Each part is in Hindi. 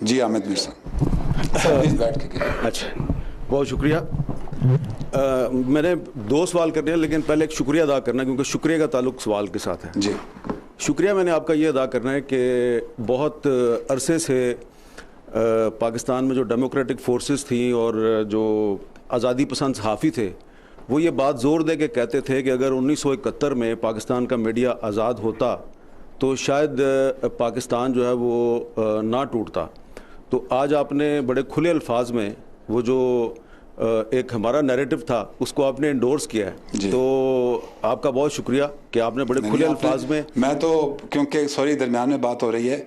जी आमिद मीर साहब प्लीज बैठ के। अच्छा, बहुत शुक्रिया। मैंने दो सवाल करने हैं, लेकिन पहले एक शुक्रिया अदा करना है, क्योंकि शुक्रिया का ताल्लुक सवाल के साथ है। जी शुक्रिया मैंने आपका ये अदा करना है कि बहुत अरसे से पाकिस्तान में जो डेमोक्रेटिक फोर्सेस थी और जो आज़ादी पसंद सहाफ़ी थे, वो ये बात ज़ोर दे के कहते थे कि अगर 1971 में पाकिस्तान का मीडिया आज़ाद होता तो शायद पाकिस्तान जो है वो ना टूटता। तो आज आपने बड़े खुले अल्फाज में वो जो एक हमारा नैरेटिव था उसको आपने इंडोर्स किया है, तो आपका बहुत शुक्रिया कि आपने बड़े खुले अल्फाज में। मैं तो क्योंकि सॉरी दरमियान में बात हो रही है,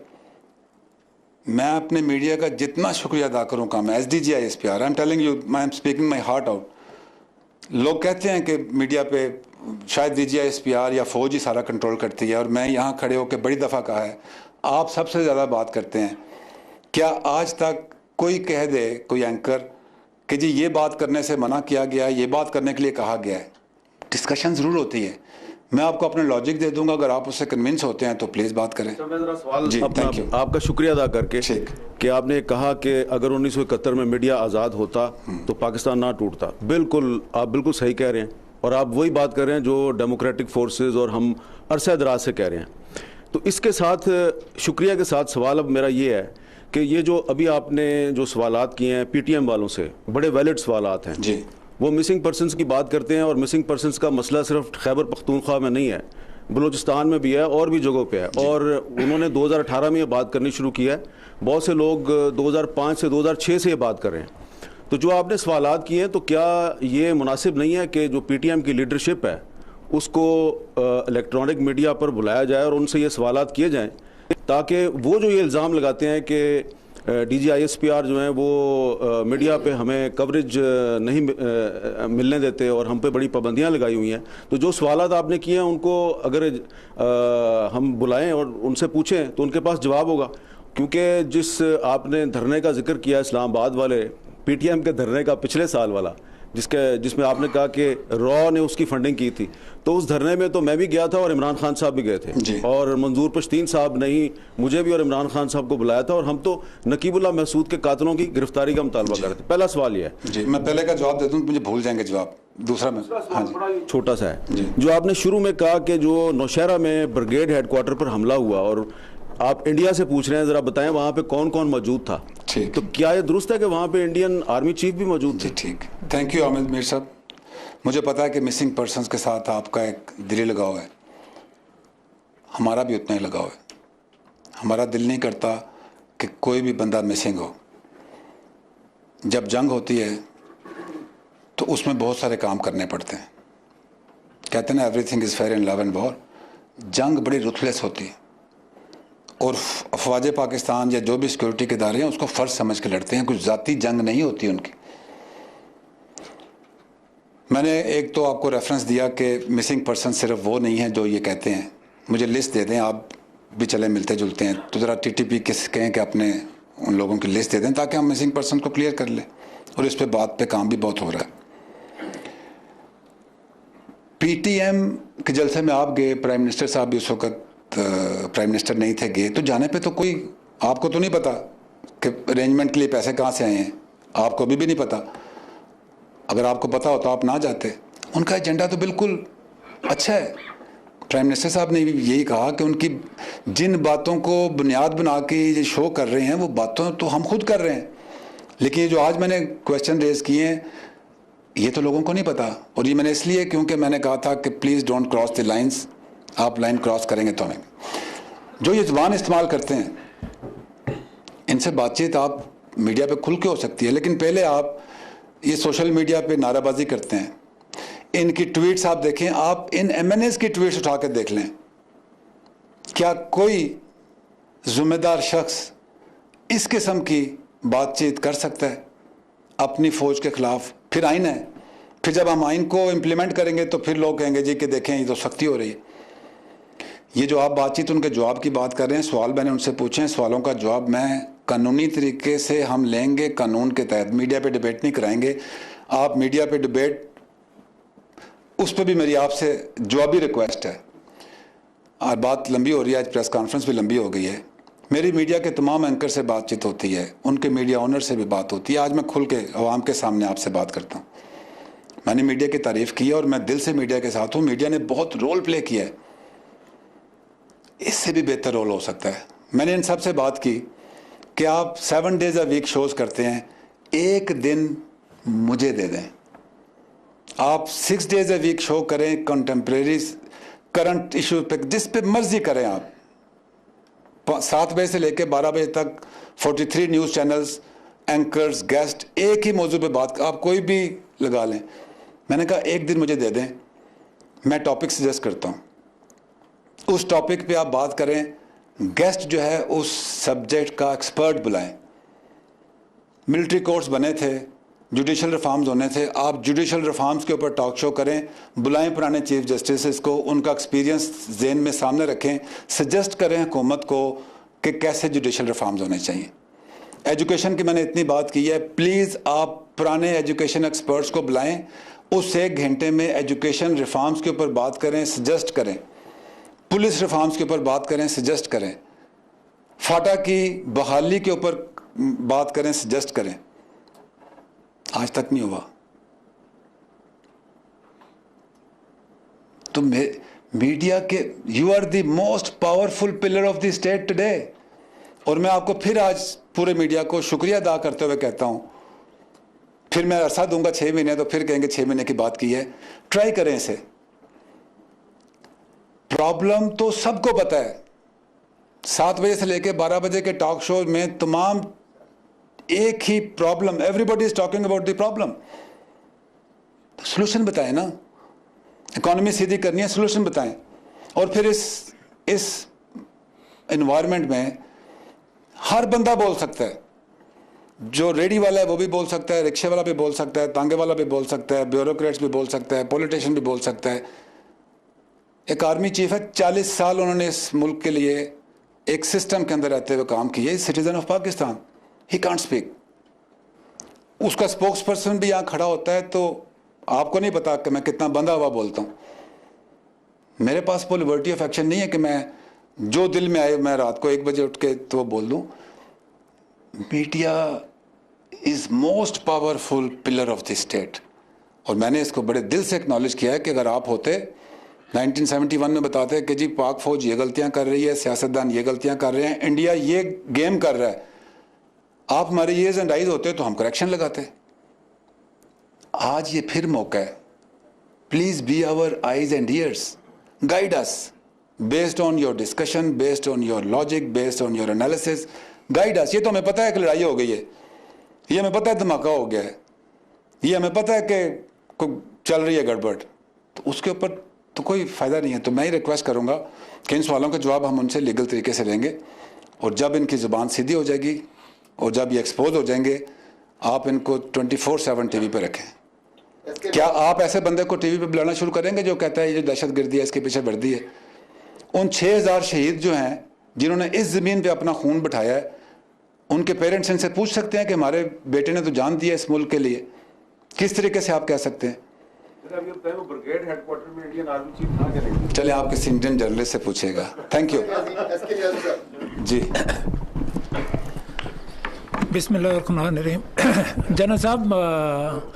मैं अपने मीडिया का जितना शुक्रिया अदा करूँ कम है। SDGISPR, I am telling you, I am speaking my heart out. लोग कहते हैं कि मीडिया पे शायद DGISPR या फौज ही सारा कंट्रोल करती है, और मैं यहाँ खड़े होकर बड़ी दफ़ा कहा है आप सबसे ज़्यादा बात करते हैं। क्या आज तक कोई कह दे, कोई एंकर, कि जी ये बात करने से मना किया गया है, ये बात करने के लिए कहा गया है? डिस्कशन ज़रूर होती है, मैं आपको अपना लॉजिक दे दूंगा, अगर आप उससे कन्विंस होते हैं तो प्लीज़ बात करें। जी, थैंक यू। आपका शुक्रिया अदा करके कि आपने कहा कि अगर 1971 में मीडिया आज़ाद होता तो पाकिस्तान ना टूटता। बिल्कुल, आप बिल्कुल सही कह रहे हैं, और आप वही बात कर रहे हैं जो डेमोक्रेटिक फोर्सेस और हम अरसा दराज से कह रहे हैं। तो इसके साथ शुक्रिया के साथ सवाल अब मेरा ये है कि ये जो अभी आपने जो सवालात किए हैं PTM वालों से, बड़े वैलिड सवालात हैं जी। वो मिसिंग पर्सनस की बात करते हैं, और मिसिंग पर्सनस का मसला सिर्फ खैबर पख्तूनख्वा में नहीं है, बलूचिस्तान में भी है और भी जगहों पे है। और उन्होंने 2018 में ये बात करनी शुरू की है, बहुत से लोग 2005 से 2006 से ये बात कर रहे हैं। तो जो आपने सवालात किए हैं, तो क्या ये मुनासिब नहीं है कि जो PTM की लीडरशिप है उसको इलेक्ट्रॉनिक मीडिया पर बुलाया जाए और उनसे ये सवालात किए जाएँ, ताकि वो जो ये इल्ज़ाम लगाते हैं कि DGISPR जो है वो मीडिया पे हमें कवरेज नहीं मिलने देते और हम पे बड़ी पाबंदियां लगाई हुई हैं, तो जो सवालात आपने किए हैं उनको अगर हम बुलाएं और उनसे पूछें तो उनके पास जवाब होगा। क्योंकि जिस आपने धरने का जिक्र किया इस्लामाबाद वाले PTM के धरने का पिछले साल वाला, जिसमें आपने कहा कि रॉ ने उसकी फंडिंग की थी, तो उस धरने में तो मैं भी गया था और इमरान खान साहब भी गए थे, और मंजूर पश्तीन साहब ने ही मुझे भी और इमरान खान साहब को बुलाया था, और हम तो नकीबुल्लाह महसूद के कातलों की गिरफ्तारी का मुतालबा कर रहे थे। पहला सवाल यह है जी, मैं पहले का जवाब देता हूँ, मुझे भूल जाएंगे जवाब। दूसरा में छोटा सा है, जो आपने शुरू में कहा कि जो नौशहरा में ब्रिगेड हेडक्वार्टर पर हमला हुआ और आप इंडिया से पूछ रहे हैं, जरा बताएं वहां पे कौन कौन मौजूद था। ठीक, तो क्या ये दुरुस्त है कि वहां पे इंडियन आर्मी चीफ भी मौजूद थे? ठीक, थैंक यू आमिद मीर साहब। मुझे पता है कि मिसिंग पर्सनस के साथ आपका एक दिली लगाव है, हमारा भी उतना ही लगाव है। हमारा दिल नहीं करता कि कोई भी बंदा मिसिंग हो। जब जंग होती है तो उसमें बहुत सारे काम करने पड़ते हैं। कहते हैं ना, everything is fair in love and war. जंग बड़ी रुथलेस होती है, और अफवाज पाकिस्तान या जो भी सिक्योरिटी के इदारे हैं उसको फ़र्ज समझ के लड़ते हैं, कुछ ज़ाती जंग नहीं होती उनकी। मैंने एक तो आपको रेफरेंस दिया कि मिसिंग पर्सन सिर्फ वो नहीं है जो ये कहते हैं। मुझे लिस्ट दे दें, आप भी चले मिलते जुलते हैं, तो ज़रा TTP किस कहें कि अपने उन लोगों की लिस्ट दे दें ताकि हम मिसिंग पर्सन को क्लियर कर लें, और इस पे बात पे काम भी बहुत हो रहा है। PTM के जलसे में आप गए, प्राइम मिनिस्टर साहब भी उस वक्त प्राइम मिनिस्टर नहीं थे, गए, तो जाने पे तो कोई आपको तो नहीं पता कि अरेंजमेंट के लिए पैसे कहाँ से आए हैं, आपको अभी भी नहीं पता। अगर आपको पता हो तो आप ना जाते। उनका एजेंडा तो बिल्कुल अच्छा है। प्राइम मिनिस्टर साहब ने भी यही कहा कि उनकी जिन बातों को बुनियाद बना के ये शो कर रहे हैं वो बातों तो हम खुद कर रहे हैं, लेकिन ये जो आज मैंने क्वेश्चन रेज किए हैं ये तो लोगों को नहीं पता। और ये मैंने इसलिए क्योंकि मैंने कहा था कि please don't cross the lines, आप लाइन क्रॉस करेंगे तो हमें जो ये ज़बान इस्तेमाल करते हैं इनसे बातचीत आप मीडिया पे खुल के हो सकती है, लेकिन पहले आप ये सोशल मीडिया पे नाराबाजी करते हैं। इनकी ट्वीट्स आप देखें, आप इन MNAs की ट्वीट्स उठा कर देख लें, क्या कोई जिम्मेदार शख्स इस किस्म की बातचीत कर सकता है अपनी फ़ौज के ख़िलाफ़? फिर आइन है, फिर जब हम आइन को इम्प्लीमेंट करेंगे तो फिर लोग कहेंगे जी कि देखें ये तो सख्ती हो रही है। ये जो आप बातचीत उनके जवाब की बात कर रहे हैं, सवाल मैंने उनसे पूछे हैं, सवालों का जवाब मैं कानूनी तरीके से हम लेंगे, कानून के तहत। मीडिया पे डिबेट नहीं कराएंगे। आप मीडिया पे डिबेट, उस पर भी मेरी आपसे जवाबी रिक्वेस्ट है। और बात लंबी हो रही है, आज प्रेस कॉन्फ्रेंस भी लंबी हो गई है। मेरी मीडिया के तमाम एंकर से बातचीत होती है, उनके मीडिया ओनर से भी बात होती है। आज मैं खुल के अवाम के सामने आपसे बात करता हूँ। मैंने मीडिया की तारीफ़ की है और मैं दिल से मीडिया के साथ हूँ। मीडिया ने बहुत रोल प्ले किया है, इससे भी बेहतर रोल हो सकता है। मैंने इन सब से बात की कि आप 7 डेज अ वीक शोज़ करते हैं, एक दिन मुझे दे दें। आप 6 डेज अ वीक शो करें, कंटेम्प्रेरी करंट इशू पे, जिस पे मर्जी करें आप। 7 बजे से लेकर 12 बजे तक 43 न्यूज़ चैनल्स, एंकर्स, गेस्ट, एक ही मौजू पे बात, आप कोई भी लगा लें। मैंने कहा एक दिन मुझे दे दें, मैं टॉपिक सजेस्ट करता हूँ, उस टॉपिक पे आप बात करें, गेस्ट जो है उस सब्जेक्ट का एक्सपर्ट बुलाएं। मिलिट्री कोर्ट्स बने थे, जुडिशल रिफॉर्म्स होने थे, आप जुडिशल रिफॉर्म्स के ऊपर टॉक शो करें, बुलाएं पुराने चीफ जस्टिस को, उनका एक्सपीरियंस जेहन में सामने रखें, सजेस्ट करें हुकूमत को कि कैसे जुडिशल रिफॉर्म्स होने चाहिए। एजुकेशन की मैंने इतनी बात की है, प्लीज़ आप पुराने एजुकेशन एक्सपर्ट्स को बुलाएं, उस 1 घंटे में एजुकेशन रिफॉर्म्स के ऊपर बात करें, सजेस्ट करें, पुलिस रिफॉर्म्स के ऊपर बात करें, सजेस्ट करें, फाटा की बहाली के ऊपर बात करें, सजेस्ट करें। आज तक नहीं हुआ। तो मीडिया के, you are the most powerful pillar of the state today. और मैं आपको फिर आज पूरे मीडिया को शुक्रिया अदा करते हुए कहता हूं, फिर मैं अरसा दूंगा 6 महीने, तो फिर कहेंगे 6 महीने की बात की है। ट्राई करें इसे। प्रॉब्लम तो सबको पता है, 7 बजे से लेकर 12 बजे के टॉक शो में तमाम एक ही problem, everybody is talking about the problem. Solution बताएं ना, इकोनॉमी सीधी करनी है, सोल्यूशन बताएं। और फिर इस एनवायरनमेंट में हर बंदा बोल सकता है, जो रेडी वाला है वो भी बोल सकता है, रिक्शे वाला भी बोल सकता है, तांगे वाला भी बोल सकता है, ब्यूरोक्रेट्स भी बोल सकता है, पॉलिटिशियन भी बोल सकता है। एक आर्मी चीफ है, 40 साल उन्होंने इस मुल्क के लिए एक सिस्टम के अंदर रहते हुए काम किए, citizen of Pakistan, he can't speak. उसका स्पोक्स पर्सन भी यहाँ खड़ा होता है, तो आपको नहीं पता कि मैं कितना बंधा हुआ बोलता हूँ। मेरे पास वो लिबर्टी ऑफ एक्शन नहीं है कि मैं जो दिल में आए मैं रात को 1 बजे उठ के तो बोल दूँ। Media is most powerful pillar of the state, और मैंने इसको बड़े दिल से एक्नॉलेज किया है कि अगर आप होते 1971 में बताते कि जी पाक फौज ये गलतियां कर रही है, सियासतदान ये गलतियां कर रहे हैं, इंडिया ये गेम कर रहा है, आप हमारे ईयर्स एंड आइज होते तो हम करेक्शन लगाते। आज ये फिर मौका है, please be our eyes and ears, guide us based on your discussion, based on your logic, based on your analysis, guide us. ये तो हमें पता है कि लड़ाई हो गई है, ये हमें पता है धमाका हो गया है, ये हमें पता है कि चल रही है गड़बड़, तो उसके ऊपर तो कोई फ़ायदा नहीं है। तो मैं ही रिक्वेस्ट करूँगा कि इन सवालों के जवाब हम उनसे लीगल तरीके से लेंगे, और जब इनकी ज़ुबान सीधी हो जाएगी और जब ये एक्सपोज हो जाएंगे, आप इनको 24/7 टीवी पे रखें। क्या आप ऐसे बंदे को टीवी पे बुलाना शुरू करेंगे जो कहता है ये जो दहशतगर्दी है इसके पीछे वर्दी है? उन 6000 शहीद जो हैं, जिन्होंने इस ज़मीन पे अपना खून बिठाया है, उनके पेरेंट्स इनसे पूछ सकते हैं कि हमारे बेटे ने तो जान दी है इस मुल्क के लिए। किस तरीके से आप कह सकते हैं? ब्रिगेड हेडक्वार्टर में इंडियन आर्मी चीफ था क्या नहीं? चले आप किसी इंडियन जर्नलिस्ट से पूछिएगा। थैंक यू जी। बिस्मिल्लाहिर्रहमानिर्रहीम। जनरल साहब,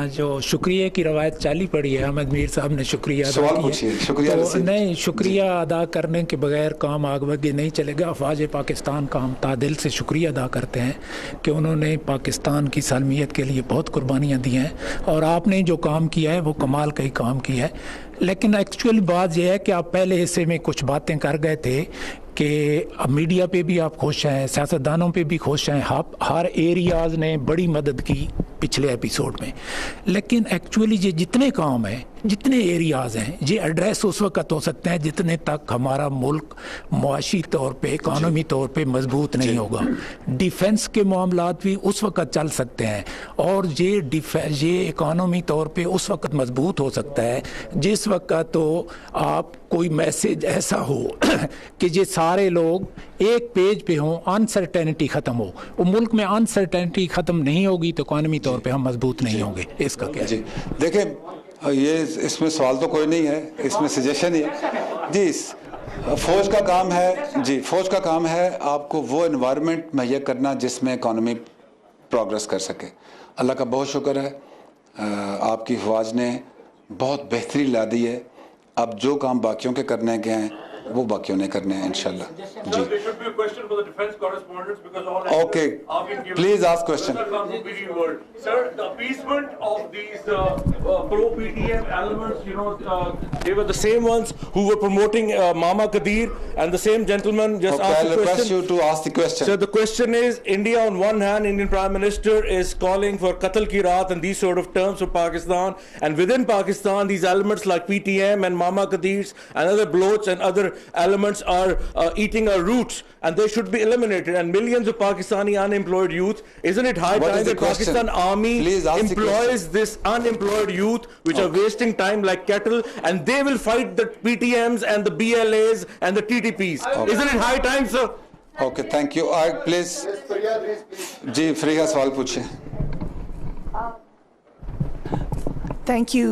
जो शुक्रिया की रवायत चाली पड़ी है, अहमद मीर साहब ने शुक्रिया अदा किया, शुक्रिया तो नहीं, शुक्रिया अदा करने के बगैर काम आगे नहीं चलेगा। अफवाज पाकिस्तान का हम तादिल से शुक्रिया अदा करते हैं कि उन्होंने पाकिस्तान की सालमियत के लिए बहुत कुर्बानियाँ दी हैं, और आपने जो काम किया है वो कमाल का ही काम किया है। लेकिन एक्चुअल बात यह है कि आप पहले हिस्से में कुछ बातें कर गए थे कि अब मीडिया पे भी आप खुश हैं, सियासतदानों पे भी खुश हैं, हर एरियाज़ ने बड़ी मदद की पिछले एपिसोड में। लेकिन एक्चुअली ये जितने काम हैं, जितने एरियाज़ हैं, ये एड्रेस उस वक्त हो सकते हैं जितने तक हमारा मुल्क मुआशी तौर पे, इकानमी तौर पे मजबूत नहीं होगा। डिफेंस के मामलात भी उस वक्त चल सकते हैं, और ये इकानमी तौर पे उस वक्त मजबूत हो सकता है जिस वक्त तो आप कोई मैसेज ऐसा हो कि ये सारे लोग एक पेज पे हों, अनसर्टेनिटी ख़त्म हो। वो मुल्क में अनसर्टेनिटी ख़त्म नहीं होगी तो इकानमी तौर पे हम मजबूत नहीं होंगे। इसका क्या जी? देखिए, ये इसमें सवाल तो कोई नहीं है, इसमें सजेशन ही है जी। फौज का काम है जी, फौज का काम है आपको वो एनवायरनमेंट मुहैया करना जिसमें इकॉनमी प्रोग्रेस कर सके। अल्लाह का बहुत शुक्र है, आपकी फौज ने बहुत बेहतरी ला दी है। अब जो काम बाकियों के करने के हैं वो बाकियों ने करने हैं इंशाल्लाह जी। Okay, please ask question. Sir, the appeasement of these pro-PTM elements, you know, they were the same ones who were promoting Mama Kadir, and the same gentleman just Okay, asked I'll the request question. you to ask the question. So the question is, India on one hand, Indian Prime Minister is calling for Qatl ki Raat and these sort of terms for Pakistan, and within Pakistan, these elements like PTM and Mama Kadirs and other bloats and other elements are eating our roots, and they should be eliminated. And millions of Pakistani unemployed youth. Isn't it high What is time the that question? Pakistan Army Please ask the employs this unemployed youth, which are wasting time like cattle, and they will fight the PTMs and the BLAs and the TTPs? Isn't it high time, sir? Okay, thank you. आई प्लीज जी, फ्रीगा सवाल पूछिए। Thank you.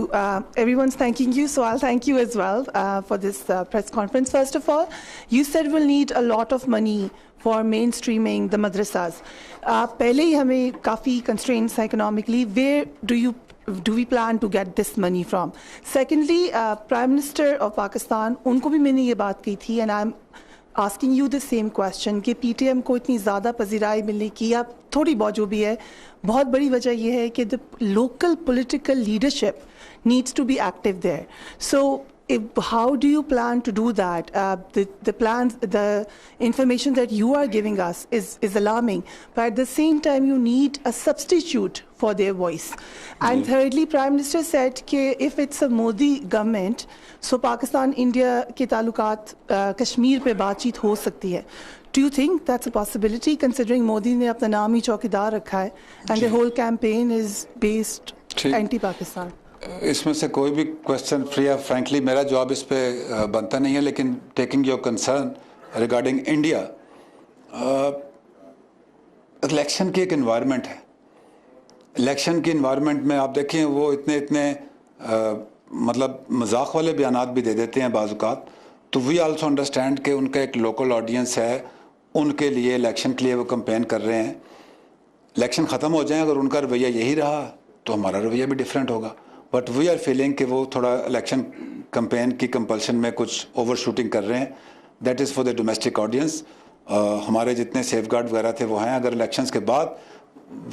Everyone's thanking you, so I'll thank you as well for this press conference. First of all, you said we'll need a lot of money for mainstreaming the madrasas. पहले ही हमें काफ़ी constraints हैं economically. Where do we plan to get this money from? Secondly, Prime Minister of Pakistan, उनको भी मैंने ये बात कही थी, and I'm asking you the same question कि PTM को इतनी ज़्यादा पजीराई मिलने की या थोड़ी बहुत जो भी है, बहुत बड़ी वजह ये है कि the local political leadership needs to be active there. So how do you plan to do that? The plans, the information that you are giving us is alarming, but at the same time you need a substitute for their voice. And thirdly, Prime Minister said that if it's a Modi government, so Pakistan India के ताल्लुकात कश्मीर पे बातचीत हो सकती है. Do you think that's a possibility, considering Modi ने अपना नाम ही चौकीदार रखा है, and the whole campaign is based anti-Pakistan? इसमें से कोई भी क्वेश्चन फ्रिया फ्रैंकली मेरा जवाब इस पे बनता नहीं है, लेकिन taking your concern regarding India, election की एक एनवायरनमेंट है। इलेक्शन की एनवायरनमेंट में आप देखें वो इतने मतलब मजाक वाले बयानात भी दे देते हैं बाज़-औक़ात, तो वी आल्सो अंडरस्टैंड कि उनका एक लोकल ऑडियंस है, उनके लिए इलेक्शन के लिए वो कैंपेन कर रहे हैं। इलेक्शन ख़त्म हो जाए अगर उनका रवैया यही रहा तो हमारा रवैया भी डिफरेंट होगा, बट वी आर फीलिंग कि वो थोड़ा इलेक्शन कैंपेन की कंपल्शन में कुछ ओवर शूटिंग कर रहे हैं। That is for the domestic audience. हमारे जितने सेफ गार्ड वगैरह थे वो हैं, अगर इलेक्शंस के बाद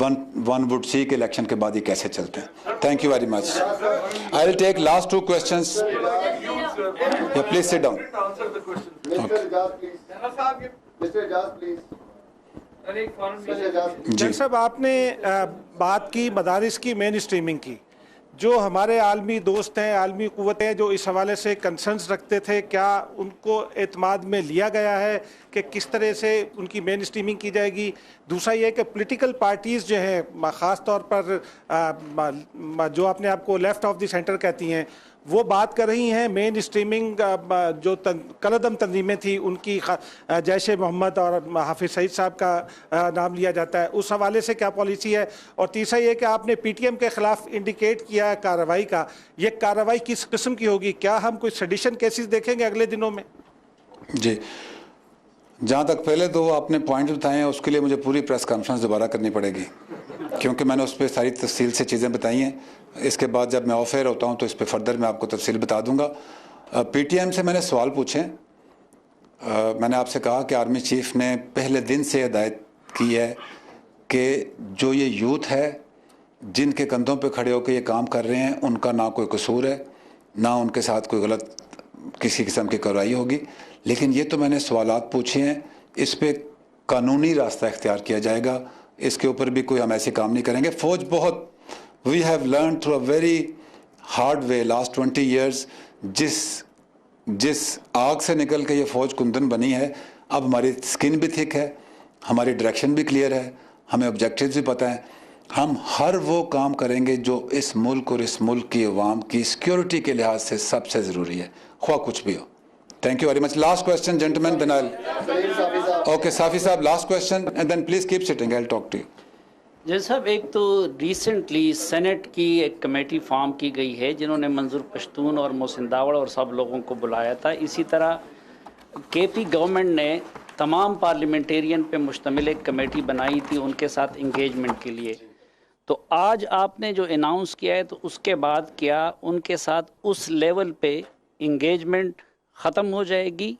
वन वुड सी के इलेक्शन के बाद ये कैसे चलते हैं। Thank you very much. I will take last two questions. या प्लीज सिट डाउन। जज साहब, आपने बात की मदारिस की मेन स्ट्रीमिंग की, जो हमारे आलमी दोस्त हैं, आलमी क़ुव्वतें हैं जो इस हवाले से कंसर्न्स रखते थे, क्या उनको एतमाद में लिया गया है कि किस तरह से उनकी मेन स्ट्रीमिंग की जाएगी? दूसरा ये कि पॉलिटिकल पार्टीज़ जो हैं, ख़ास तौर पर जो अपने आप को लेफ़्ट ऑफ द सेंटर कहती हैं, वो बात कर रही हैं मेन स्ट्रीमिंग जो कलदम तंजीमें थी उनकी, जैश मोहम्मद और हाफिज़ सईद साहब का नाम लिया जाता है, उस हवाले से क्या पॉलिसी है? और तीसरा ये कि आपने PTM के ख़िलाफ़ इंडिकेट किया कार्रवाई का, ये कार्रवाई किस किस्म की होगी? क्या हम कोई सेडिशन केसेस देखेंगे अगले दिनों में? जी, जहाँ तक पहले दो आपने पॉइंट बताए हैं उसके लिए मुझे पूरी प्रेस कॉन्फ्रेंस दोबारा करनी पड़ेगी, क्योंकि मैंने उस पर सारी तफसील से चीज़ें बताई हैं। इसके बाद जब मैं ऑफ एयर होता हूँ तो इस पर फर्दर मैं आपको तफसील बता दूंगा। PTM से मैंने सवाल पूछे। मैंने आपसे कहा कि आर्मी चीफ ने पहले दिन से हिदायत की है कि जो ये यूथ है जिनके कंधों पे खड़े होकर ये काम कर रहे हैं, उनका ना कोई कसूर है, ना उनके साथ कोई गलत किसी किस्म की कार्रवाई होगी। लेकिन ये तो मैंने सवालात पूछे हैं, इस पर कानूनी रास्ता इख्तियार किया जाएगा, इसके ऊपर भी कोई हम ऐसे काम नहीं करेंगे। फ़ौज बहुत we have learn through a very hard way last 20 years, जिस आग से निकल के ये फ़ौज कुंदन बनी है, अब हमारी स्किन भी थिक है, हमारी डायरेक्शन भी क्लियर है, हमें ऑब्जेक्टिव्स भी पता है। हम हर वो काम करेंगे जो इस मुल्क और इस मुल्क की अवाम की सिक्योरिटी के लिहाज से सबसे ज़रूरी है, ख्वाह कुछ भी हो। Thank you very much. Last question gentleman, then I okay Safi साहब, last question and then please keep sitting, I will talk to you. जज साहब, एक तो रिसेंटली सेनेट की एक कमेटी फॉर्म की गई है जिन्होंने मंजूर पश्तून और मोहसिन दावड़ और सब लोगों को बुलाया था। इसी तरह केपी गवर्नमेंट ने तमाम पार्लियामेंटेरियन पे मुश्तमिल एक कमेटी बनाई थी उनके साथ इंगेजमेंट के लिए। तो आज आपने जो अनाउंस किया है तो उसके बाद क्या उनके साथ उस लेवल पे इंगेजमेंट ख़त्म हो जाएगी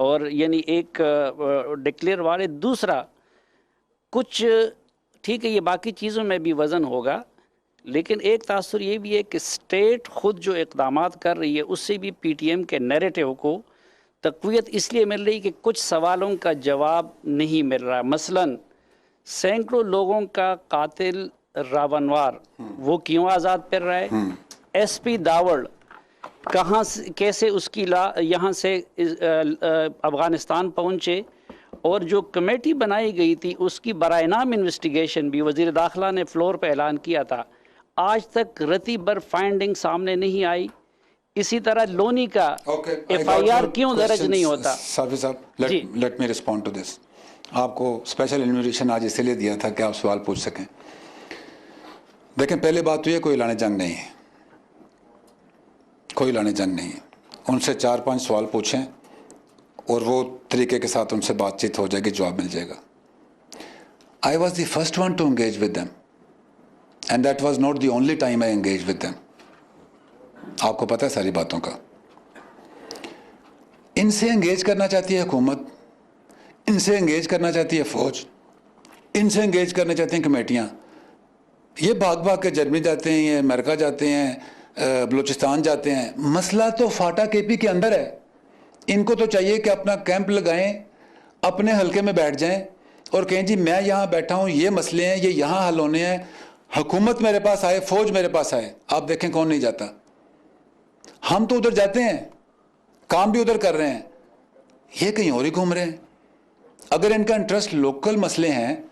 और यानी एक डिक्लेयर वाले? दूसरा, कुछ ठीक है ये बाकी चीज़ों में भी वज़न होगा, लेकिन एक तासुर ये भी है कि स्टेट ख़ुद जो इक़दामात कर रही है उससे भी पीटीएम के नैरेटिव को तक़वियत इसलिए मिल रही कि कुछ सवालों का जवाब नहीं मिल रहा। मसलन सैकड़ों लोगों का कातिल रावणवार वो क्यों आज़ाद फिर रहा है? एसपी दावड़ कहाँ से कैसे उसकी यहाँ से अफ़गानिस्तान पहुँचे? और जो कमेटी बनाई गई थी उसकी बराए नाम इन्वेस्टिगेशन भी वज़ीर दाखिला ने फ्लोर पर ऐलान किया था, आज तक रती बर फाइंडिंग सामने नहीं आई। इसी तरह लोनी का FIR क्यों दर्ज नहीं होता? साफी साहब, let me respond to this. आपको स्पेशल इन्विटेशन आज इसलिए दिया था कि आप सवाल पूछ सकें। देखें, पहले बात तो ये कोई लाने जंग नहीं है, कोई लाने जंग नहीं है। उनसे 4-5 सवाल पूछें और वो तरीके के साथ उनसे बातचीत हो जाएगी, जवाब मिल जाएगा। I was the first one two engage with them and that was not the only time I engage with them. आपको पता है सारी बातों का। इनसे एंगेज करना चाहती है हुकूमत, इनसे एंगेज करना चाहती है फौज, इनसे एंगेज करना चाहती हैं कमेटियाँ। ये भाग भाग के जर्मनी जाते हैं, ये अमेरिका जाते हैं, बलूचिस्तान जाते हैं। मसला तो फाटा केपी के अंदर है। इनको तो चाहिए कि अपना कैंप लगाएं, अपने हलके में बैठ जाएं और कहें जी मैं यहाँ बैठा हूँ, ये मसले हैं, ये यहाँ हल होने हैं, हुकूमत मेरे पास आए, फौज मेरे पास आए। आप देखें कौन नहीं जाता। हम तो उधर जाते हैं, काम भी उधर कर रहे हैं, ये कहीं और ही घूम रहे हैं। अगर इनका इंटरेस्ट लोकल मसले हैं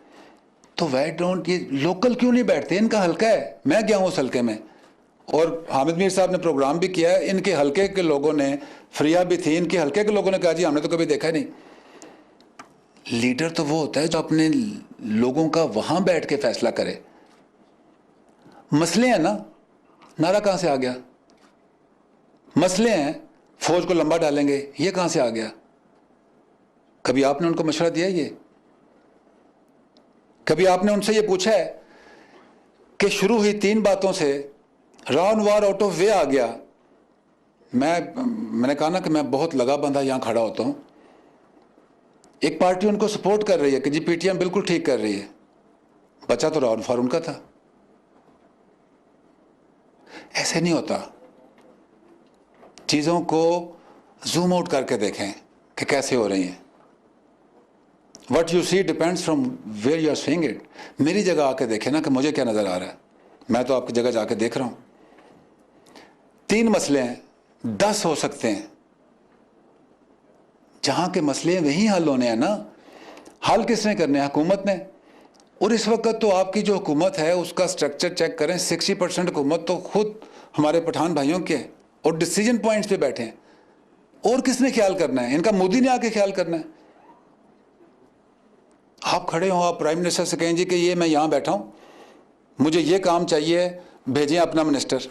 तो वाई डोंट ये लोकल क्यों नहीं बैठते? इनका हल्का है, मैं गया हूँ उस हल्के में और हामिद मीर साहब ने प्रोग्राम भी किया है। इनके हल्के के लोगों ने, फ्रिया भी थी, इनके हल्के के लोगों ने कहा जी हमने तो कभी देखा ही नहीं। लीडर तो वो होता है जो अपने लोगों का वहां बैठ के फैसला करे। मसले हैं ना, नारा कहां से आ गया? मसले हैं, फौज को लंबा डालेंगे, ये कहां से आ गया? कभी आपने उनको मशवरा दिया? ये कभी आपने उनसे ये पूछा है कि शुरू हुई 3 बातों से राउंड वार आउट ऑफ वे आ गया? मैंने कहा ना कि मैं बहुत लगा बंधा यहां खड़ा होता हूं। एक पार्टी उनको सपोर्ट कर रही है कि जी पीटीएम बिल्कुल ठीक कर रही है, बचा तो राउंड वार उनका था। ऐसे नहीं होता। चीजों को जूम आउट करके देखें कि कैसे हो रही हैं। What you see depends from where you are seeing it. मेरी जगह आके देखें ना कि मुझे क्या नजर आ रहा है। मैं तो आपकी जगह जाके देख रहा हूं। 3 मसले हैं, 10 हो सकते हैं। जहां के मसले हैं वहीं हल होने हैं ना। हल किसने करने हैं? हुकूमत ने। और इस वक्त तो आपकी जो हुकूमत है उसका स्ट्रक्चर चेक करें, 60% हुकूमत तो खुद हमारे पठान भाइयों के और डिसीजन पॉइंट्स पे बैठे हैं। और किसने ख्याल करना है? इनका मोदी ने आके ख्याल करना है। आप खड़े हो, आप प्राइम मिनिस्टर से कहें जी कि ये मैं यहां बैठा हूं, मुझे ये काम चाहिए, भेजें अपना मिनिस्टर।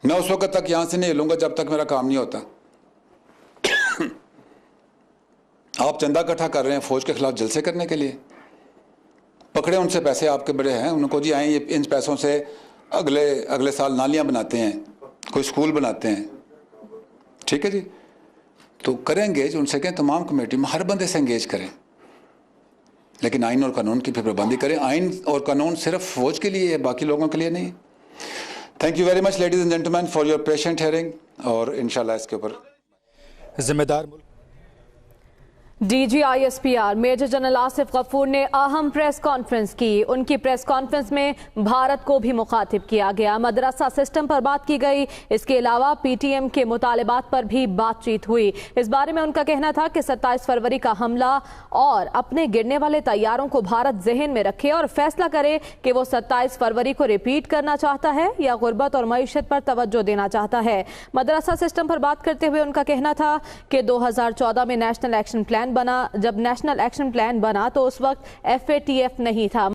मैं उस वक्त तक यहां से नहीं हिलूंगा जब तक मेरा काम नहीं होता। आप चंदा इकट्ठा कर रहे हैं फौज के खिलाफ जलसे करने के लिए। पकड़े उनसे पैसे, आपके बड़े हैं, उनको जी आए इन पैसों से अगले साल नालियां बनाते हैं, कोई स्कूल बनाते हैं। ठीक है जी, तो करें एंगेज, उनसे कहें तमाम कमेटी में हर बंदे से एंगेज करें, लेकिन आइन और कानून की फिर पाबंदी करें। आइन और कानून सिर्फ फौज के लिए है, बाकी लोगों के लिए नहीं। Thank you very much ladies and gentleman for your patient hearing, और इंशाल्लाह इसके ऊपर जिम्मेदार DGISPR major general Asif Ghafoor ने अहम प्रेस कॉन्फ्रेंस की। उनकी प्रेस कॉन्फ्रेंस में भारत को भी मुखातिब किया गया, मदरसा सिस्टम पर बात की गई। इसके अलावा PTM के मुतालबात पर भी बातचीत हुई। इस बारे में उनका कहना था कि 27 फरवरी का हमला और अपने गिरने वाले तैयारों को भारत जहन में रखे और फैसला करे कि वो 27 फरवरी को रिपीट करना चाहता है या गुर्बत और मईशत पर तवज्जो देना चाहता है। मदरसा सिस्टम पर बात करते हुए उनका कहना था कि 2014 में नेशनल एक्शन प्लान बना। जब नेशनल एक्शन प्लान बना तो उस वक्त FATF नहीं था।